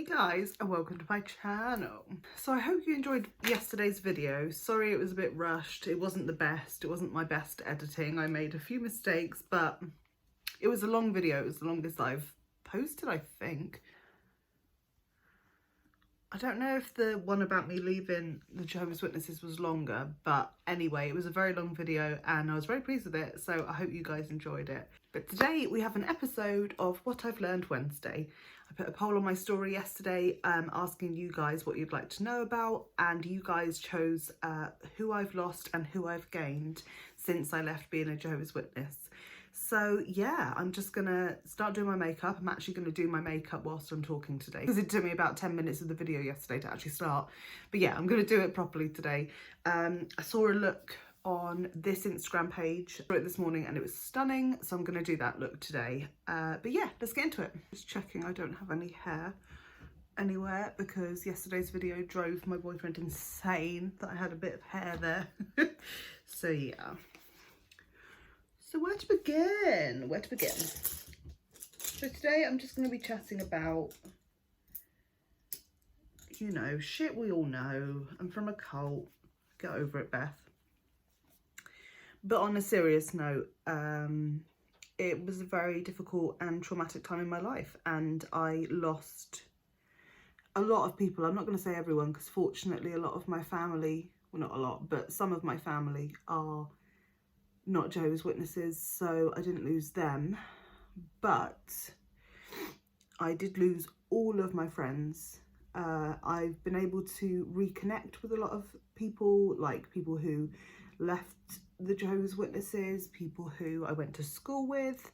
guys, and welcome to my channel. So I hope you enjoyed yesterday's video. Sorry it was a bit rushed, it wasn't the best, it wasn't my best editing. I made a few mistakes, but it was a long video. It was the longest I've posted, I think. I don't know if the one about me leaving the Jehovah's Witnesses was longer, but anyway, it was a very long video and I was very pleased with it, so I hope you guys enjoyed it. But today we have an episode of What I've Learned Wednesday. I put a poll on my story yesterday asking you guys what you'd like to know about, and you guys chose who I've lost and who I've gained since I left being a Jehovah's Witness. So yeah, I'm just gonna start doing my makeup. I'm actually gonna do my makeup whilst I'm talking today, because it took me about 10 minutes of the video yesterday to actually start. But yeah, I'm gonna do it properly today. I saw a look on this Instagram page, I saw it this morning and it was stunning, so I'm gonna do that look today. But yeah, let's get into it. Just checking I don't have any hair anywhere, because yesterday's video drove my boyfriend insane that I had a bit of hair there. So yeah. So where to begin? Where to begin? So today I'm just going to be chatting about, you know, shit we all know. I'm from a cult. Get over it, Beth. But on a serious note, it was a very difficult and traumatic time in my life, and I lost a lot of people. I'm not going to say everyone, because fortunately a lot of my family, well not a lot, but some of my family are not Jehovah's Witnesses, so I didn't lose them, but I did lose all of my friends. I've been able to reconnect with a lot of people, like people who left the Jehovah's Witnesses, people who I went to school with,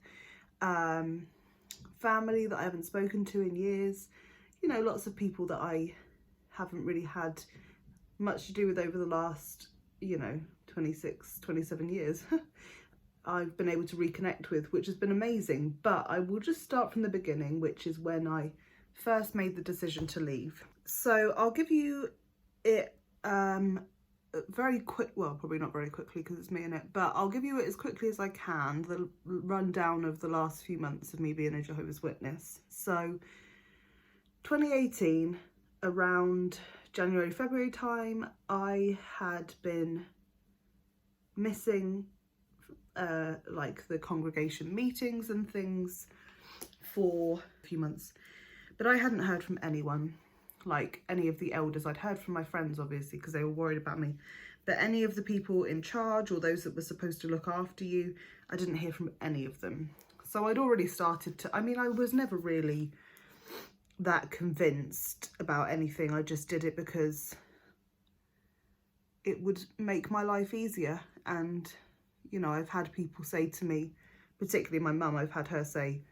family that I haven't spoken to in years, you know, lots of people that I haven't really had much to do with over the last, you know, 26, 27 years. I've been able to reconnect with, which has been amazing. But I will just start from the beginning, which is when I first made the decision to leave. So I'll give you it very quick, well, probably not very quickly because it's me in it, but I'll give you it as quickly as I can, the rundown of the last few months of me being a Jehovah's Witness. So 2018, around January, February time, I had been missing like the congregation meetings and things for a few months, but I hadn't heard from anyone, like any of the elders. I'd heard from my friends obviously because they were worried about me, but any of the people in charge or those that were supposed to look after you, I didn't hear from any of them. So I'd already started to, I mean, I was never really that convinced about anything. I just did it because it would make my life easier. And you know, I've had people say to me, particularly my mum, I've had her say,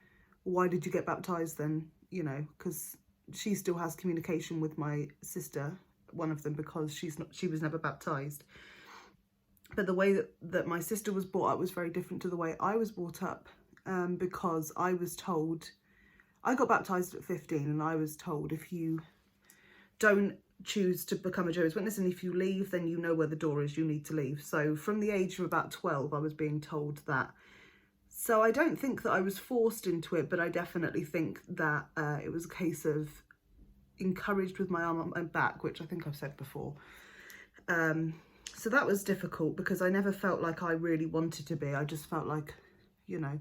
why did you get baptised then? You know, because she still has communication with my sister, one of them, because she was never baptised. But the way that my sister was brought up was very different to the way I was brought up, because I was told, I got baptised at 15 and I was told, if you don't choose to become a Jehovah's Witness and if you leave, then you know where the door is, you need to leave. So from the age of about 12 I was being told that. So I don't think that I was forced into it, but I definitely think that it was a case of encouraged with my arm on my back, which I think I've said before. So that was difficult because I never felt like I really wanted to be. I just felt like, you know,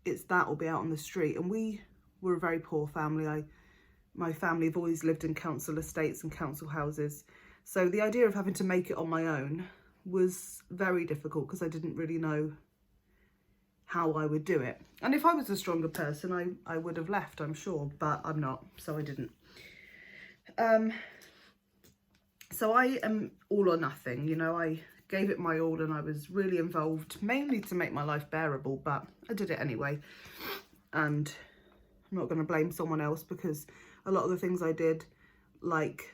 it's that or be out on the street. And we were a very poor family. My family have always lived in council estates and council houses. So the idea of having to make it on my own was very difficult because I didn't really know how I would do it. And if I was a stronger person, I would have left, I'm sure, but I'm not, so I didn't. So I am all or nothing, you know, I gave it my all and I was really involved, mainly to make my life bearable, but I did it anyway. And I'm not going to blame someone else, because a lot of the things I did, like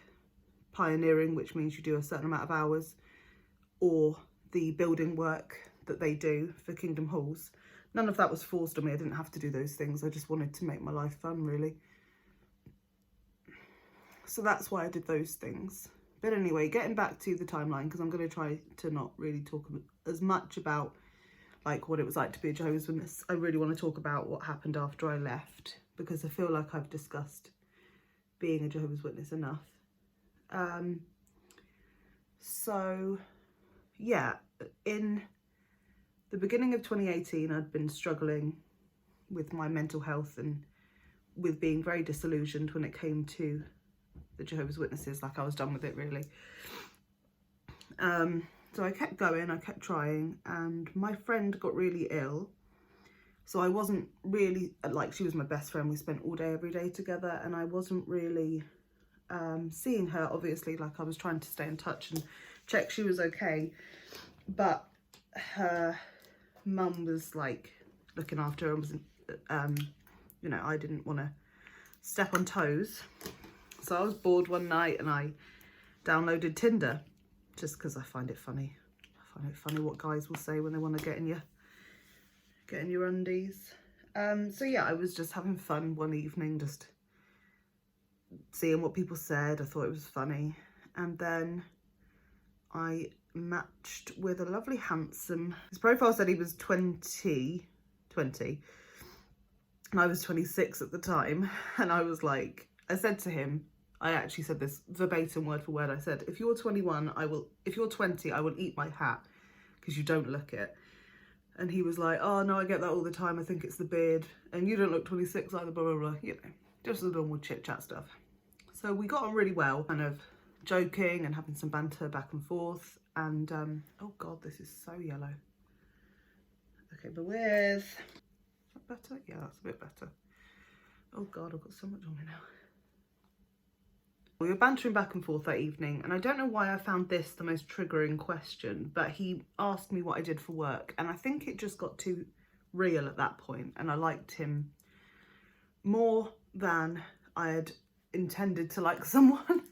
pioneering, which means you do a certain amount of hours, or the building work that they do for Kingdom Halls, none of that was forced on me. I didn't have to do those things. I just wanted to make my life fun, really. So that's why I did those things. But anyway, getting back to the timeline, because I'm going to try to not really talk as much about like what it was like to be a Jehovah's Witness. I really want to talk about what happened after I left, because I feel like I've discussed being a Jehovah's Witness enough. So yeah, in the beginning of 2018, I'd been struggling with my mental health and with being very disillusioned when it came to the Jehovah's Witnesses. Like, I was done with it, really. So I kept going, I kept trying, and my friend got really ill. So I wasn't really, like, she was my best friend. We spent all day, every day together, and I wasn't really seeing her, obviously. Like, I was trying to stay in touch and check she was okay. But her mum was, like, looking after her and was, you know, I didn't want to step on toes. So I was bored one night and I downloaded Tinder, just because I find it funny. I find it funny what guys will say when they want to get in your undies. So yeah, I was just having fun one evening, just seeing what people said. I thought it was funny. And then I matched with a lovely, handsome, his profile said he was 20, and I was 26 at the time. And I was like, I said to him, I actually said this verbatim, word for word. I said, if you're 21, if you're 20, I will eat my hat because you don't look it. And he was like, oh no, I get that all the time. I think it's the beard. And you don't look 26 either, blah, blah, blah. You know, just the normal chit chat stuff. So we got on really well, kind of joking and having some banter back and forth. And, oh God, this is so yellow. Okay, but with, is that better? Yeah, that's a bit better. Oh God, I've got so much on me now. We were bantering back and forth that evening, and I don't know why I found this the most triggering question, but he asked me what I did for work, and I think it just got too real at that point, and I liked him more than I had intended to like someone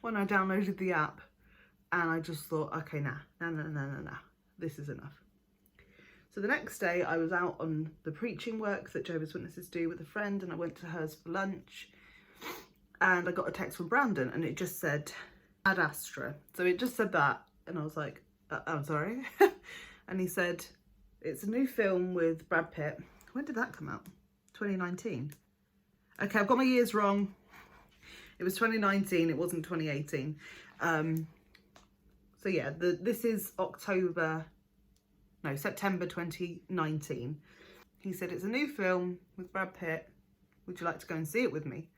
when I downloaded the app. And I just thought, okay, nah, this is enough. So the next day I was out on the preaching work that Jehovah's Witnesses do with a friend, and I went to hers for lunch. And I got a text from Brandon, and it just said Ad Astra. So it just said that, and I was like, I'm sorry. And he said, it's a new film with Brad Pitt. When did that come out? 2019. Okay, I've got my years wrong. It was 2019, it wasn't 2018. So yeah, this is September 2019. He said, it's a new film with Brad Pitt. Would you like to go and see it with me?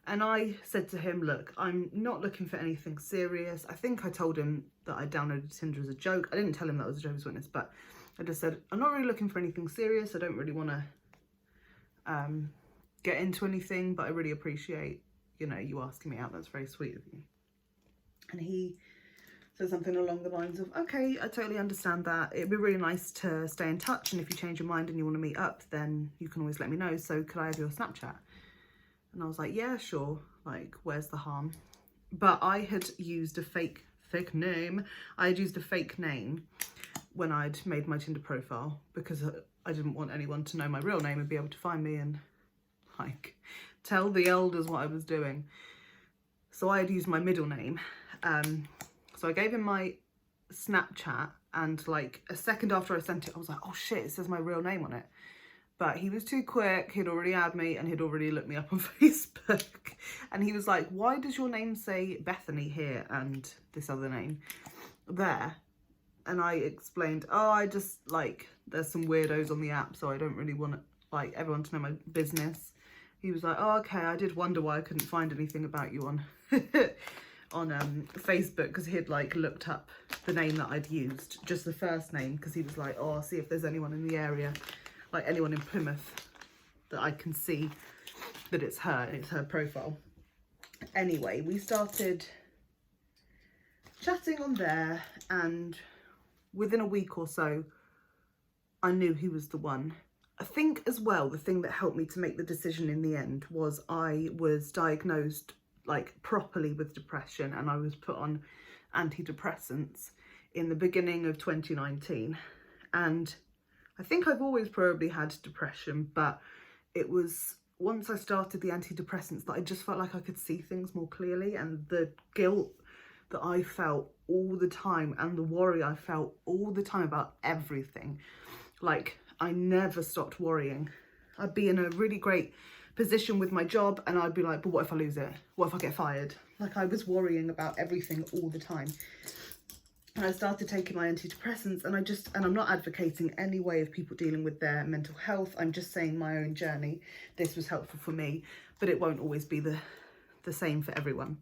And I said to him, look, I'm not looking for anything serious. I think I told him that I downloaded Tinder as a joke. I didn't tell him that I was a Jehovah's Witness, but I just said, I'm not really looking for anything serious. I don't really want to get into anything, but I really appreciate, you know, you asking me out. That's very sweet of you. And he said something along the lines of, okay, I totally understand that. It'd be really nice to stay in touch. And if you change your mind and you want to meet up, then you can always let me know. So could I have your Snapchat? And I was like, yeah, sure. Like, where's the harm? But I had used a fake name. I had used a fake name when I'd made my Tinder profile because I didn't want anyone to know my real name and be able to find me and, like, tell the elders what I was doing. So I had used my middle name. So I gave him my Snapchat, and, like, a second after I sent it, I was like, oh shit, it says my real name on it. But he was too quick. He'd already had me, and he'd already looked me up on Facebook. And he was like, why does your name say Bethany here and this other name there? And I explained, oh, I just, like, there's some weirdos on the app, so I don't really want, like, everyone to know my business. He was like, oh, okay, I did wonder why I couldn't find anything about you on on Facebook, because he'd, like, looked up the name that I'd used, just the first name, because he was like, oh, I'll see if there's anyone in the area, like anyone in Plymouth, that I can see that it's her, it's her profile. Anyway, we started chatting on there, and within a week or so, I knew he was the one. I think as well, the thing that helped me to make the decision in the end was I was diagnosed, like, properly with depression, and I was put on antidepressants in the beginning of 2019. And I think I've always probably had depression, but it was once I started the antidepressants that I just felt like I could see things more clearly, and the guilt that I felt all the time and the worry I felt all the time about everything. Like, I never stopped worrying. I'd be in a really great position with my job, and I'd be like, but what if I lose it? What if I get fired? Like, I was worrying about everything all the time. And I started taking my antidepressants, and I'm not advocating any way of people dealing with their mental health. I'm just saying my own journey. This was helpful for me, but it won't always be the same for everyone.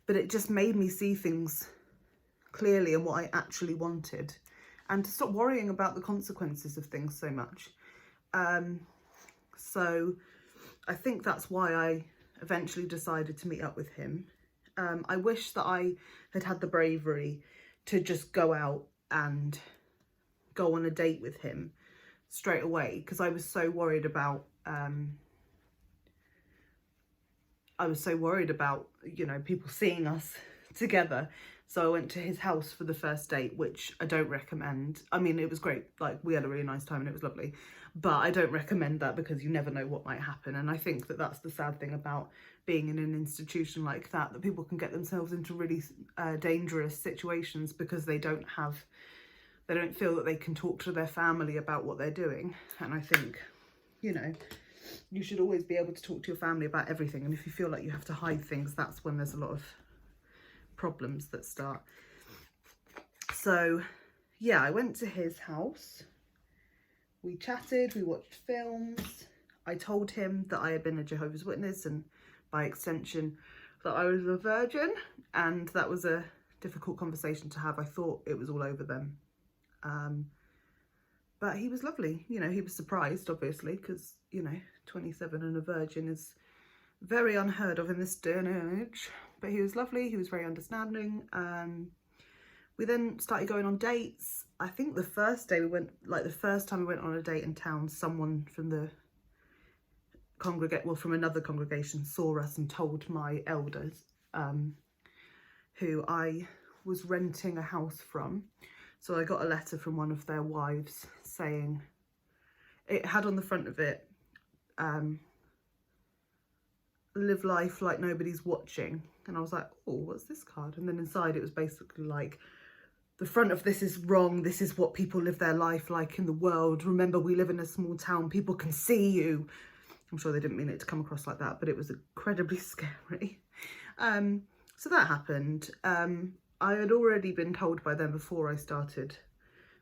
But it just made me see things clearly and what I actually wanted, and to stop worrying about the consequences of things so much. So I think that's why I eventually decided to meet up with him. I wish that I had had the bravery to just go out and go on a date with him straight away, because I was so worried about you know, people seeing us together. So I went to his house for the first date, which I don't recommend. I mean, it was great, like, we had a really nice time and it was lovely, but I don't recommend that because you never know what might happen. And I think that that's the sad thing about being in an institution like that, that people can get themselves into really dangerous situations because they don't feel that they can talk to their family about what they're doing. And I think, you know, you should always be able to talk to your family about everything. And if you feel like you have to hide things, that's when there's a lot of problems that start. So yeah, I went to his house, we chatted, we watched films. I told him that I had been a Jehovah's Witness, and by extension that I was a virgin, and that was a difficult conversation to have. I thought it was all over them, but he was lovely. You know, he was surprised, obviously, because, you know, 27 and a virgin is very unheard of in this day and age. But he was lovely, he was very understanding. We then started going on dates. I think the first day we went, like the first time we went on a date in town, someone from the from another congregation saw us and told my elders, who I was renting a house from. So I got a letter from one of their wives saying, it had on the front of it, live life like nobody's watching. And I was like, oh, what's this card? And then inside it was basically like, the front of this is wrong. This is what people live their life like in the world. Remember, we live in a small town. People can see you. I'm sure they didn't mean it to come across like that, but it was incredibly scary. So that happened. I had already been told by them before I started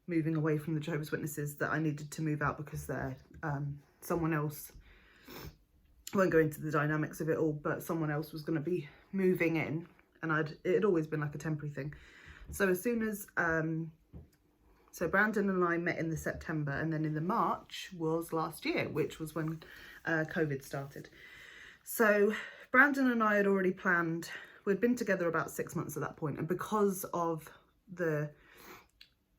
moving away from the Jehovah's Witnesses that I needed to move out because they're someone else, I won't go into the dynamics of it all, but someone else was going to be moving in, and it had always been like a temporary thing. So as soon as, so Brandon and I met in the September, and then in the March was last year, which was when COVID started. So Brandon and I had already planned, we'd been together about 6 months at that point, and because of the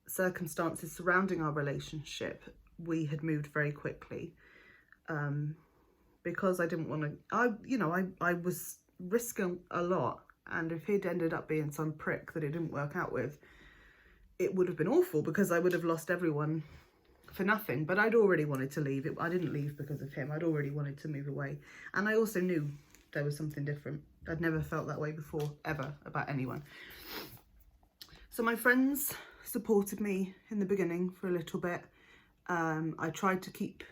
circumstances surrounding our relationship, we had moved very quickly. Because I didn't want to, I was risking a lot, and if he'd ended up being some prick that it didn't work out with, it would have been awful because I would have lost everyone for nothing. But I'd already wanted to leave. I didn't leave because of him. I'd already wanted to move away, and I also knew there was something different. I'd never felt that way before, ever, about anyone. So my friends supported me in the beginning for a little bit. I tried to keep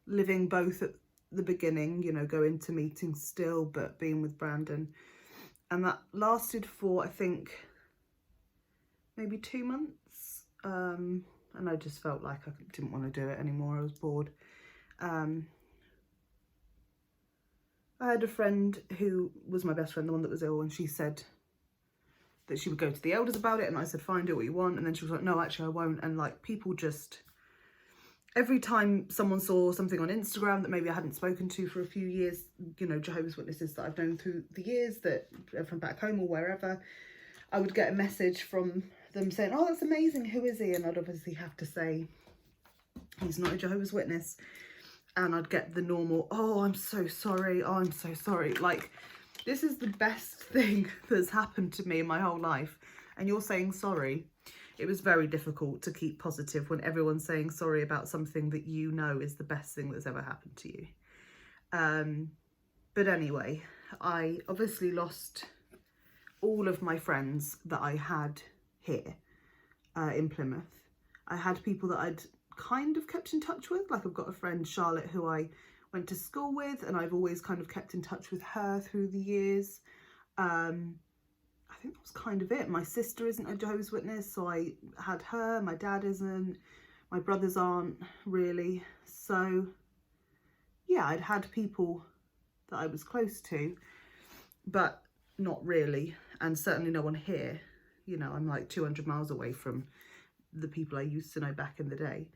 living both at the beginning, you know, going to meetings still, but being with Brandon. And that lasted for, I think, maybe 2 months. And I just felt like I didn't want to do it anymore. I was bored. I had a friend who was my best friend, the one that was ill, and she said that she would go to the elders about it. And I said, fine, do what you want. And then she was like, no, actually I won't. And like, people just, every time someone saw something on Instagram that maybe I hadn't spoken to for a few years, you know, Jehovah's Witnesses that I've known through the years, that from back home or wherever, I would get a message from them saying, oh, that's amazing, who is he? And I'd obviously have to say, he's not a Jehovah's Witness. And I'd get the normal, oh, I'm so sorry, oh, I'm so sorry. Like, this is the best thing that's happened to me in my whole life, and you're saying sorry. It was very difficult to keep positive when everyone's saying sorry about something that you know is the best thing that's ever happened to you. But anyway, I obviously lost all of my friends that I had here in Plymouth. I had people that I'd kind of kept in touch with. Like, I've got a friend, Charlotte, who I went to school with, and I've always kind of kept in touch with her through the years. I think that was kind of it. My sister isn't a Jehovah's Witness, so I had her. My dad isn't. My brothers aren't really. So yeah, I'd had people that I was close to, but not really, and certainly no one here. You know, I'm like 200 miles away from the people I used to know back in the day.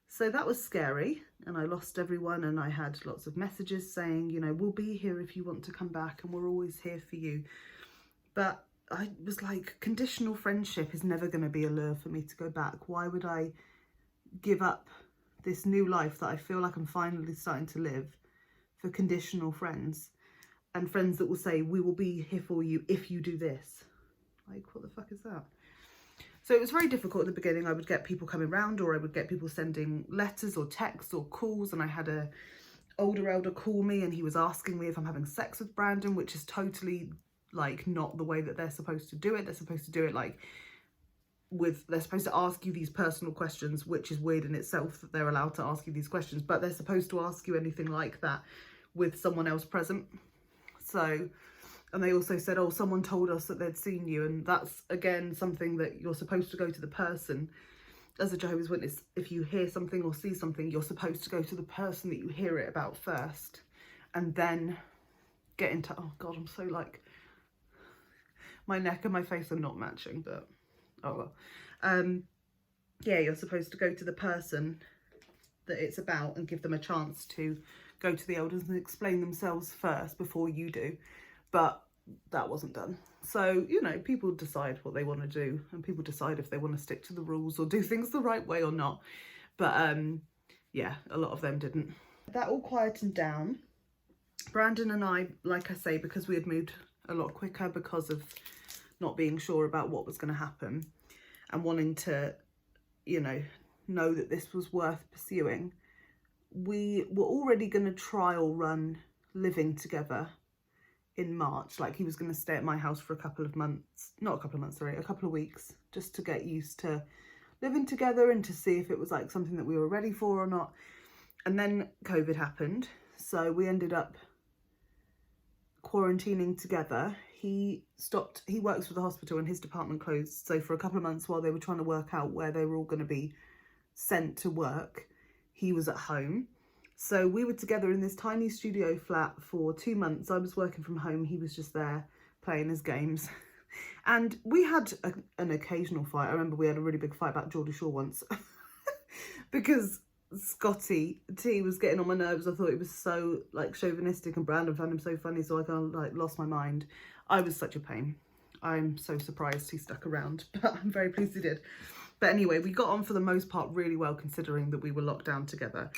So that was scary, and I lost everyone, and I had lots of messages saying, you know, we'll be here if you want to come back, and we're always here for you. But I was like, conditional friendship is never going to be a lure for me to go back. Why would I give up this new life that I feel like I'm finally starting to live for conditional friends, and friends that will say, we will be here for you if you do this? Like, what the fuck is that? So it was very difficult at the beginning. I would get people coming round, or I would get people sending letters or texts or calls, and I had a older elder call me, and he was asking me if I'm having sex with Brandon, which is totally like not the way that they're supposed to do it. They're supposed to do it like they're supposed to ask you these personal questions, which is weird in itself that they're allowed to ask you these questions, but they're supposed to ask you anything like that with someone else present. So, and they also said, oh, someone told us that they'd seen you, and that's again something that you're supposed to go to the person. As a Jehovah's Witness, if you hear something or see something, you're supposed to go to the person that you hear it about first, and then get into, oh god, I'm so like, my neck and my face are not matching, but oh well. Yeah, you're supposed to go to the person that it's about and give them a chance to go to the elders and explain themselves first before you do. But that wasn't done. So, you know, people decide what they want to do, and people decide if they want to stick to the rules or do things the right way or not. But yeah, a lot of them didn't. That all quietened down. Brandon and I, like I say, because we had moved a lot quicker because of not being sure about what was going to happen and wanting to, you know that this was worth pursuing, we were already going to trial run living together in March. Like, he was going to stay at my house for a couple of weeks, just to get used to living together and to see if it was like something that we were ready for or not. And then COVID happened, so we ended up quarantining together. He works for the hospital and his department closed, so for a couple of months while they were trying to work out where they were all going to be sent to work, he was at home. So we were together in this tiny studio flat for 2 months. I was working from home, he was just there playing his games. And we had an occasional fight. I remember we had a really big fight about Geordie Shore once because Scotty T was getting on my nerves. I thought it was so like chauvinistic, and Brandon found him so funny, so I kind of like lost my mind. I was such a pain. I'm so surprised he stuck around, but I'm very pleased he did. But anyway, we got on for the most part really well, considering that we were locked down together.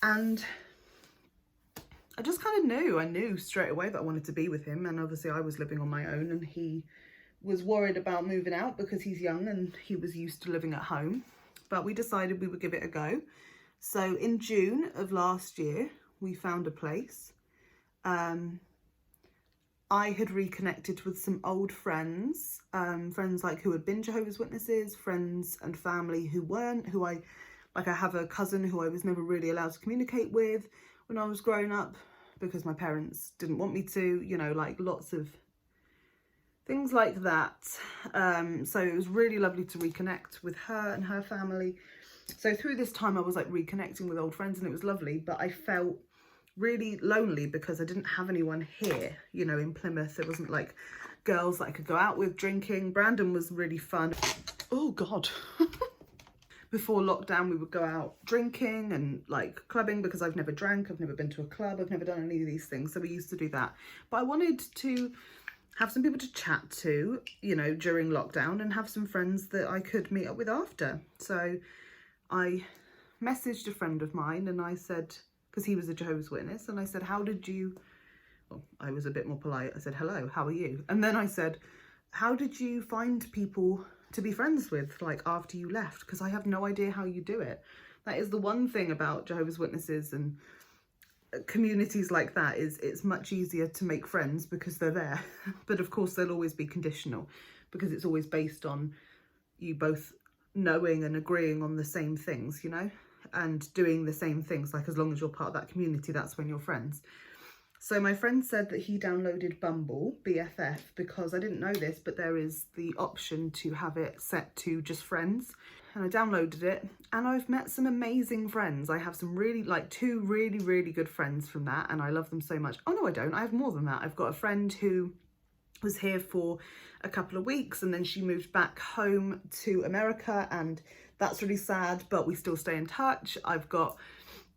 And I just kind of knew, I knew straight away that I wanted to be with him. And obviously I was living on my own, and he was worried about moving out because he's young and he was used to living at home. But we decided we would give it a go. So in June of last year, we found a place. I had reconnected with some old friends, friends like who had been Jehovah's Witnesses, friends and family who weren't, I have a cousin who I was never really allowed to communicate with when I was growing up because my parents didn't want me to, you know, like lots of things like that. So it was really lovely to reconnect with her and her family. So through this time I was like reconnecting with old friends, and it was lovely, but I felt really lonely because I didn't have anyone here, you know, in Plymouth. There wasn't like girls that I could go out with drinking. Brandon was really fun. Oh God. Before lockdown, we would go out drinking and like clubbing, because I've never drank, I've never been to a club, I've never done any of these things. So we used to do that. But I wanted to have some people to chat to, you know, during lockdown, and have some friends that I could meet up with after. So I messaged a friend of mine and I said, because he was a Jehovah's Witness, and I said, how did you, well, I was a bit more polite. I said, hello, how are you? And then I said, how did you find people to be friends with, like, after you left? Because I have no idea how you do it. That is the one thing about Jehovah's Witnesses and communities like that, is it's much easier to make friends because they're there. But of course they'll always be conditional, because it's always based on you both knowing and agreeing on the same things, you know. and doing the same things. Like, as long as you're part of that community, that's when you're friends. So my friend said that he downloaded Bumble, BFF, because I didn't know this, but there is the option to have it set to just friends. And I downloaded it, and I've met some amazing friends. I have some really, like, 2 really, really good friends from that, and I love them so much. Oh no, I don't. I have more than that. I've got a friend who was here for a couple of weeks, and then she moved back home to America, and that's really sad, but we still stay in touch. I've got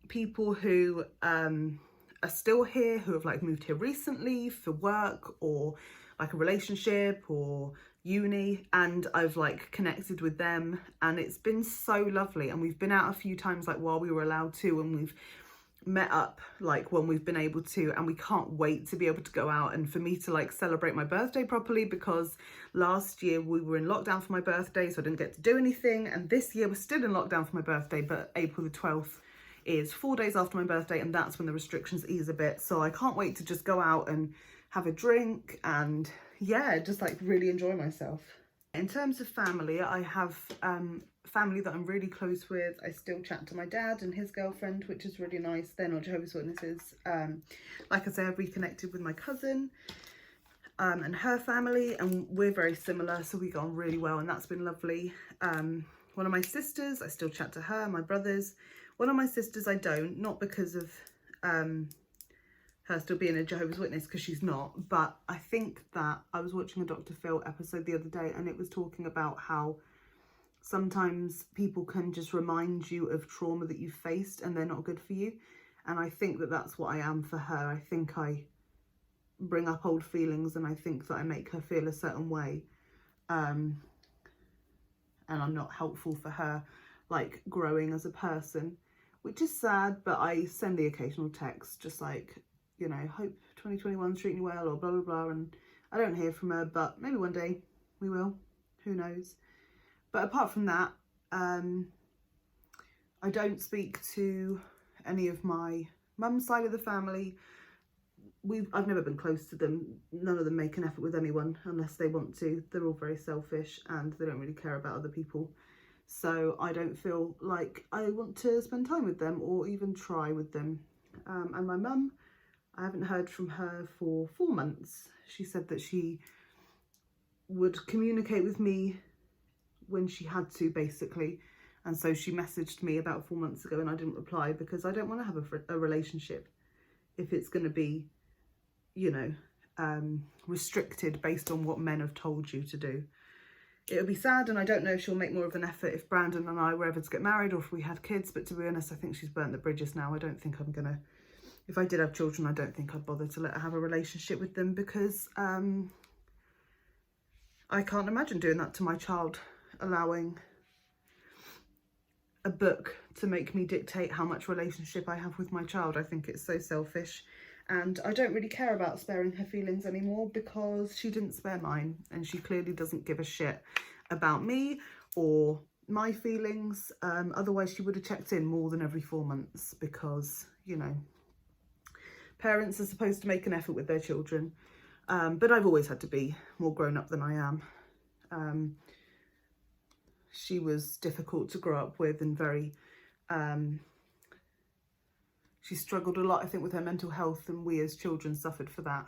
people who are still here, who have like moved here recently for work or like a relationship or uni, and I've like connected with them, and it's been so lovely. And we've been out a few times, like while we were allowed to, and we've met up like when we've been able to, and we can't wait to be able to go out and for me to like celebrate my birthday properly, because last year we were in lockdown for my birthday, so I didn't get to do anything, and this year we're still in lockdown for my birthday, but April the 12th is 4 days after my birthday, and that's when the restrictions ease a bit. So I can't wait to just go out and have a drink and yeah, just like really enjoy myself. In terms of family, I have family that I'm really close with. I still chat to my dad and his girlfriend, which is really nice. They're not Jehovah's Witnesses. Like I say, I've reconnected with my cousin and her family, and we're very similar, so we get on really well, and that's been lovely. One of my sisters, I still chat to her. My brothers. One of my sisters I don't, not because of her still being a Jehovah's Witness, because she's not, but I think that I was watching a Dr. Phil episode the other day, and it was talking about how sometimes people can just remind you of trauma that you've faced and they're not good for you. And I think that that's what I am for her. I think I bring up old feelings, and I think that I make her feel a certain way. And I'm not helpful for her, like, growing as a person, which is sad, but I send the occasional text, just like, you know, hope 2021's treating you well, or blah, blah, blah. And I don't hear from her, but maybe one day we will. Who knows? But apart from that, I don't speak to any of my mum's side of the family. I've never been close to them. None of them make an effort with anyone unless they want to. They're all very selfish, and they don't really care about other people. So I don't feel like I want to spend time with them or even try with them. And my mum, I haven't heard from her for 4 months. She said that she would communicate with me when she had to, basically. And so she messaged me about 4 months ago, and I didn't reply because I don't want to have a relationship if it's going to be, you know, restricted based on what men have told you to do. It'll be sad, and I don't know if she'll make more of an effort if Brandon and I were ever to get married, or if we had kids, but to be honest, I think she's burnt the bridges now. I don't think I'm gonna, if I did have children, I don't think I'd bother to let her have a relationship with them, because I can't imagine doing that to my child, allowing a book to make me dictate how much relationship I have with my child. I think it's so selfish, and I don't really care about sparing her feelings anymore, because she didn't spare mine, and she clearly doesn't give a shit about me or my feelings. Otherwise she would have checked in more than every 4 months, because, you know, parents are supposed to make an effort with their children. But I've always had to be more grown up than I am. She was difficult to grow up with, and very, she struggled a lot, I think, with her mental health, and we as children suffered for that,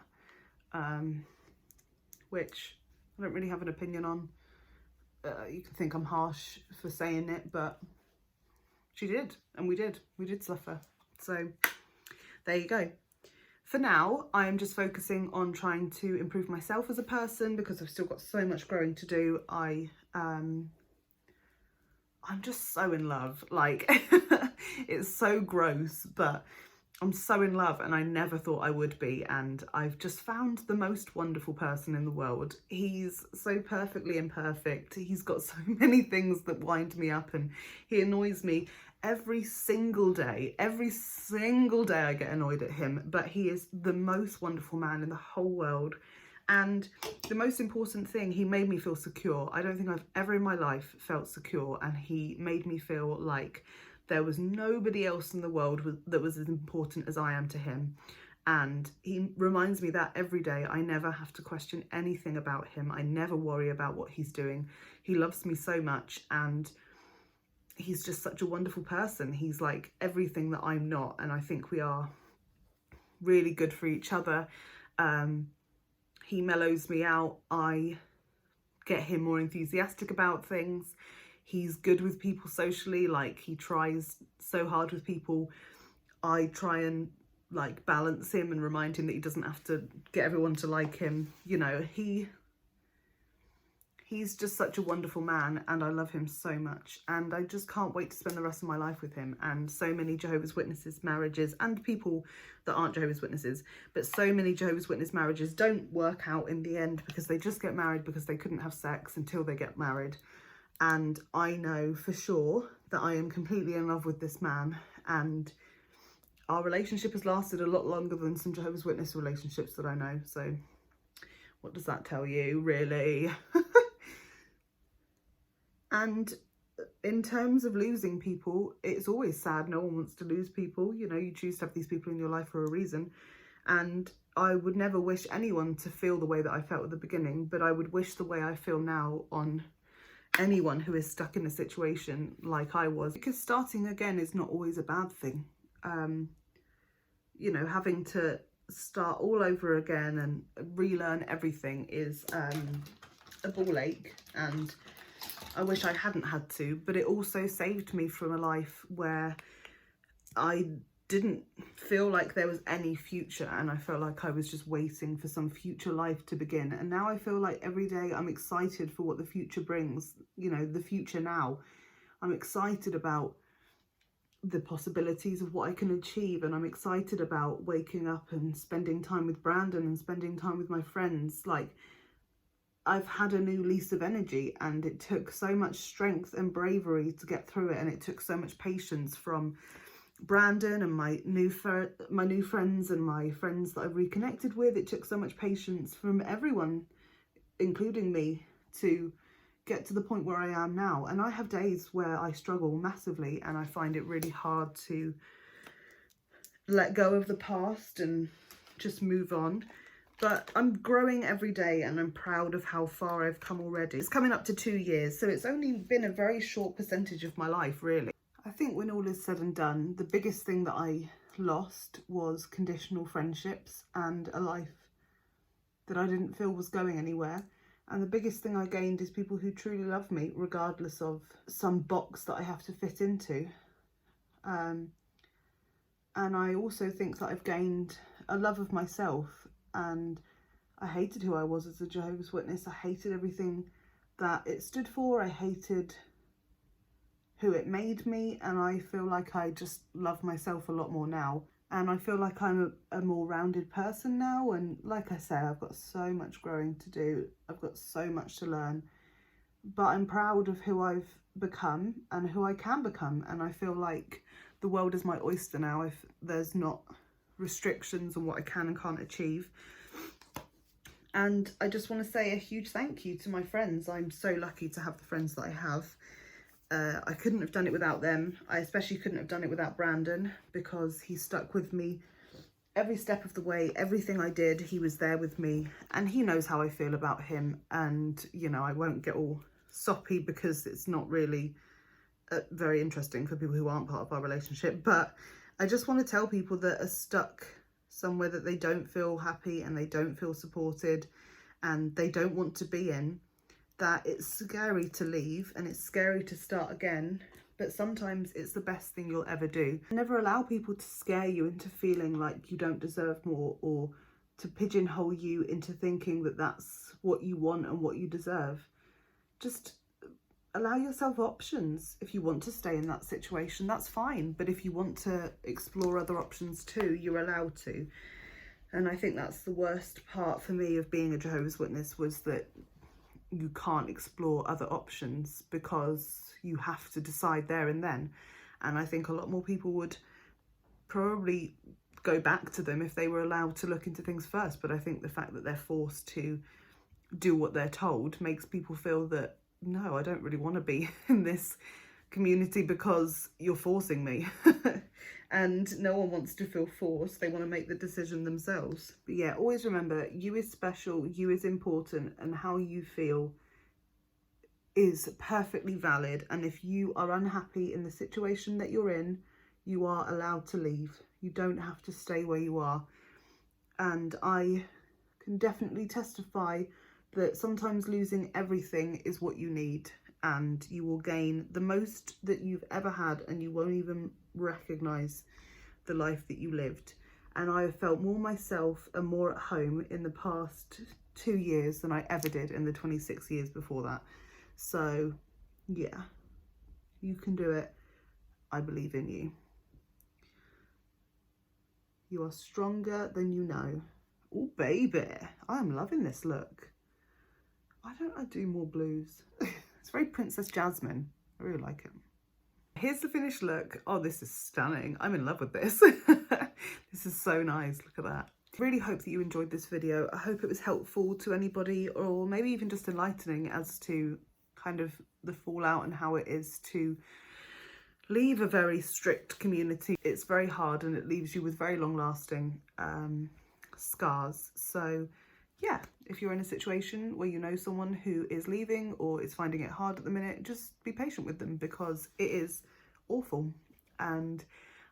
which I don't really have an opinion on. You can think I'm harsh for saying it, but she did, and we did suffer. So there you go. For now, I am just focusing on trying to improve myself as a person, because I've still got so much growing to do. I'm just so in love. Like, it's so gross, but I'm so in love, and I never thought I would be, and I've just found the most wonderful person in the world. He's so perfectly imperfect. He's got so many things that wind me up, and he annoys me every single day. Every single day I get annoyed at him, but he is the most wonderful man in the whole world. And the most important thing, he made me feel secure. I don't think I've ever in my life felt secure, and he made me feel like there was nobody else in the world that was as important as I am to him. And he reminds me that every day. I never have to question anything about him. I never worry about what he's doing. He loves me so much, and he's just such a wonderful person. He's like everything that I'm not, and I think we are really good for each other. He mellows me out. I get him more enthusiastic about things. He's good with people socially, like he tries so hard with people. I try and like balance him and remind him that he doesn't have to get everyone to like him. You know, he's just such a wonderful man, and I love him so much, and I just can't wait to spend the rest of my life with him. And so many Jehovah's Witnesses marriages, and people that aren't Jehovah's Witnesses, but so many Jehovah's Witness marriages don't work out in the end because they just get married because they couldn't have sex until they get married. And I know for sure that I am completely in love with this man, and our relationship has lasted a lot longer than some Jehovah's Witness relationships that I know. So what does that tell you, really? And in terms of losing people, it's always sad. No one wants to lose people. You know, you choose to have these people in your life for a reason. And I would never wish anyone to feel the way that I felt at the beginning, but I would wish the way I feel now on anyone who is stuck in a situation like I was. Because starting again is not always a bad thing. You know, having to start all over again and relearn everything is a ball ache, and I wish I hadn't had to, but it also saved me from a life where I didn't feel like there was any future, and I felt like I was just waiting for some future life to begin. And now I feel like every day I'm excited for what the future brings, you know, the future now. I'm excited about the possibilities of what I can achieve, and I'm excited about waking up and spending time with Brandon and spending time with my friends. Like, I've had a new lease of energy, and it took so much strength and bravery to get through it, and it took so much patience from Brandon and my new friends and my friends that I've reconnected with. It took so much patience from everyone, including me, to get to the point where I am now. And I have days where I struggle massively, and I find it really hard to let go of the past and just move on. But I'm growing every day, and I'm proud of how far I've come already. It's coming up to 2 years, so it's only been a very short percentage of my life, really. I think when all is said and done, the biggest thing that I lost was conditional friendships and a life that I didn't feel was going anywhere. And the biggest thing I gained is people who truly love me, regardless of some box that I have to fit into. And I also think that I've gained a love of myself. And I hated who I was as a Jehovah's Witness. I hated everything that it stood for. I hated who it made me, and I feel like I just love myself a lot more now. And I feel like I'm a more rounded person now. And like I say, I've got so much growing to do. I've got so much to learn. But I'm proud of who I've become and who I can become. And I feel like the world is my oyster now. If there's not restrictions on what I can and can't achieve. And I just want to say a huge thank you to my friends. I'm so lucky to have the friends that I have. I couldn't have done it without them. I especially couldn't have done it without Brandon, because he stuck with me every step of the way. Everything I did, he was there with me, and he knows how I feel about him. And, you know, I won't get all soppy because it's not really very interesting for people who aren't part of our relationship. But I just want to tell people that are stuck somewhere that they don't feel happy and they don't feel supported and they don't want to be in, that it's scary to leave and it's scary to start again, but sometimes it's the best thing you'll ever do. Never allow people to scare you into feeling like you don't deserve more, or to pigeonhole you into thinking that that's what you want and what you deserve. Just allow yourself options. If you want to stay in that situation, that's fine. But if you want to explore other options too, you're allowed to. And I think that's the worst part for me of being a Jehovah's Witness, was that you can't explore other options because you have to decide there and then. And I think a lot more people would probably go back to them if they were allowed to look into things first. But I think the fact that they're forced to do what they're told makes people feel that, no, I don't really want to be in this community because you're forcing me. And no one wants to feel forced. They want to make the decision themselves. But yeah, always remember, you is special, you is important, and how you feel is perfectly valid, and if you are unhappy in the situation that you're in, you are allowed to leave. You don't have to stay where you are. And I can definitely testify that sometimes losing everything is what you need, and you will gain the most that you've ever had, and you won't even recognize the life that you lived. And I have felt more myself and more at home in the past 2 years than I ever did in the 26 years before that. So yeah, you can do it. I believe in you. You are stronger than you know. Oh baby, I'm loving this look. Why don't I do more blues? It's very Princess Jasmine. I really like it. Here's the finished look. Oh, this is stunning. I'm in love with this. This is so nice. Look at that. I really hope that you enjoyed this video. I hope it was helpful to anybody, or maybe even just enlightening as to kind of the fallout and how it is to leave a very strict community. It's very hard, and it leaves you with very long lasting scars. So yeah, if you're in a situation where you know someone who is leaving or is finding it hard at the minute, just be patient with them, because it is awful. And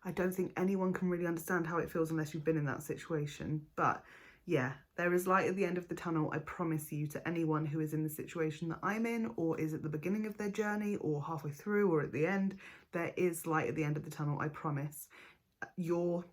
I don't think anyone can really understand how it feels unless you've been in that situation. But yeah, there is light at the end of the tunnel. I promise you, to anyone who is in the situation that I'm in, or is at the beginning of their journey, or halfway through, or at the end, there is light at the end of the tunnel, I promise. Your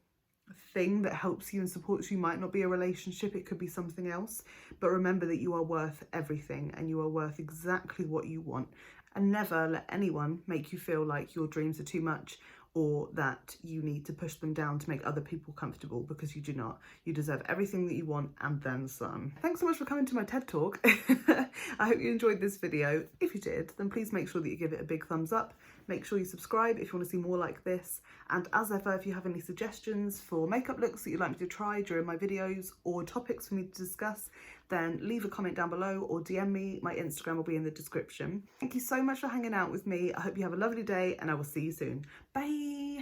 thing that helps you and supports you might not be a relationship, it could be something else, but remember that you are worth everything, and you are worth exactly what you want. And never let anyone make you feel like your dreams are too much, or that you need to push them down to make other people comfortable, because you do not. You deserve everything that you want and then some. Thanks so much for coming to my TED Talk. I hope you enjoyed this video. If you did, then please make sure that you give it a big thumbs up. Make sure you subscribe if you want to see more like this. And as ever, if you have any suggestions for makeup looks that you'd like me to try during my videos, or topics for me to discuss, then leave a comment down below or DM me. My Instagram will be in the description. Thank you so much for hanging out with me. I hope you have a lovely day, and I will see you soon. Bye.